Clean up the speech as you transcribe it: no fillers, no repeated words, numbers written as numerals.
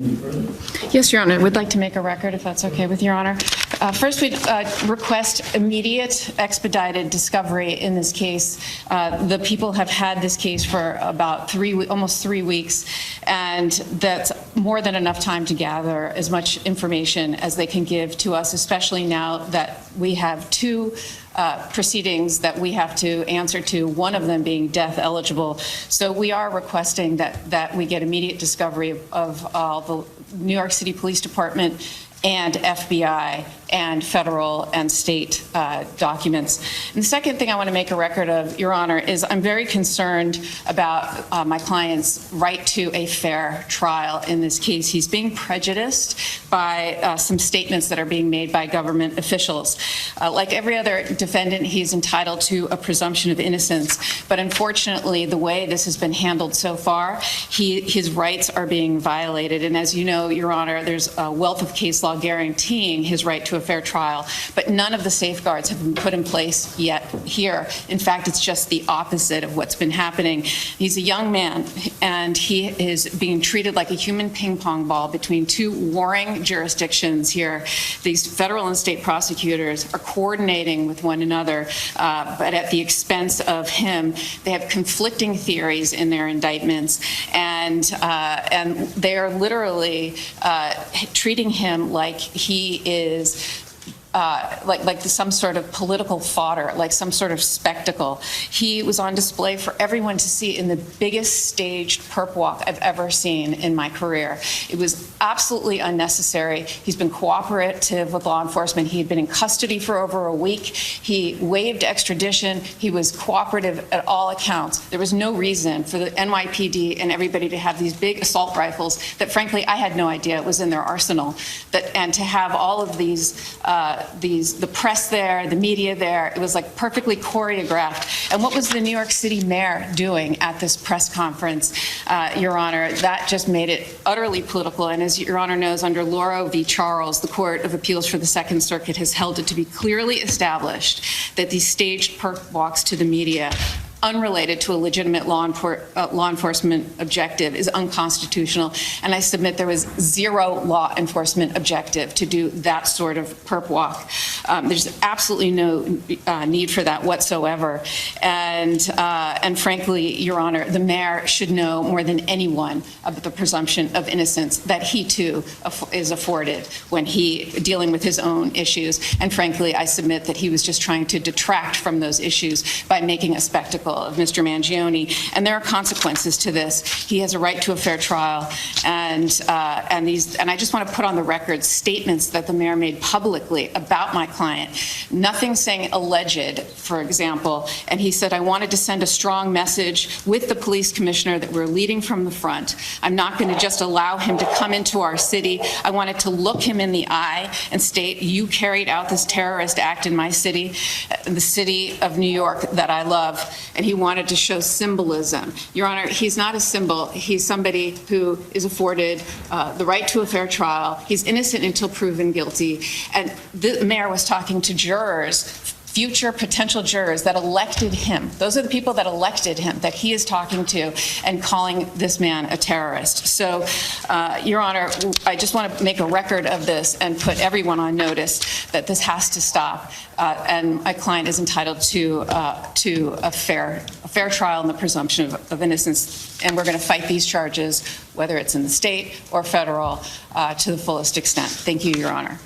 Yes, Your Honor. We'd like to make a record, if that's okay with Your Honor. First, we'd request immediate, expedited discovery in this case. The people have had this case for about almost 3 weeks, and that's more than enough time to gather as much information as they can give to us, especially now that we have two proceedings that we have to answer to, one of them being death eligible. So we are requesting that we get immediate discovery of the New York City Police Department and FBI and federal and state documents. And the second thing I want to make a record of, Your Honor, is I'm very concerned about my client's right to a fair trial in this case. He's being prejudiced by some statements that are being made by government officials. Like every other defendant, he's entitled to a presumption of innocence, but unfortunately, the way this has been handled so far, his rights are being violated. And as you know, Your Honor, there's a wealth of case law guaranteeing his right to a fair trial, but none of the safeguards have been put in place yet here. In fact, it's just the opposite of what's been happening. He's a young man, and he is being treated like a human ping pong ball between two warring jurisdictions here. These federal and state prosecutors are coordinating with one another, but at the expense of him. They have conflicting theories in their indictments, and they are literally treating him like he is like some sort of political fodder, like some sort of spectacle. He was on display for everyone to see in the biggest staged perp walk I've ever seen in my career. It was absolutely unnecessary. He's been cooperative with law enforcement. He had been in custody for over a week. He waived extradition. He was cooperative at all accounts. There was no reason for the NYPD and everybody to have these big assault rifles that, frankly, I had no idea was in their arsenal. And to have all of the press there, the media there, it was like perfectly choreographed. And what was the New York City mayor doing at this press conference, Your Honor? That just made it utterly political. And as Your Honor knows, under Lauro v. Charles, the Court of Appeals for the Second Circuit has held it to be clearly established that these staged perp walks to the media, unrelated to a legitimate law enforcement objective, is unconstitutional. And I submit there was zero law enforcement objective to do that sort of perp walk. There's absolutely no need for that whatsoever. And frankly, Your Honor, the mayor should know more than anyone about the presumption of innocence that he too is afforded when dealing with his own issues. And frankly, I submit that he was just trying to detract from those issues by making a spectacle of Mr. Mangione, and there are consequences to this. He has a right to a fair trial, and I just want to put on the record statements that the mayor made publicly about my client. Nothing saying alleged, for example, and he said, I wanted to send a strong message with the police commissioner that we're leading from the front. I'm not going to just allow him to come into our city. I wanted to look him in the eye and state, you carried out this terrorist act in my city, the city of New York that I love. And he wanted to show symbolism. Your Honor, he's not a symbol. He's somebody who is afforded the right to a fair trial. He's innocent until proven guilty. And the mayor was talking to jurors, future potential jurors that elected him. Those are the people that elected him, that he is talking to and calling this man a terrorist. So, Your Honor, I just want to make a record of this and put everyone on notice that this has to stop. And my client is entitled to a fair trial and the presumption of innocence. And we're going to fight these charges, whether it's in the state or federal, to the fullest extent. Thank you, Your Honor.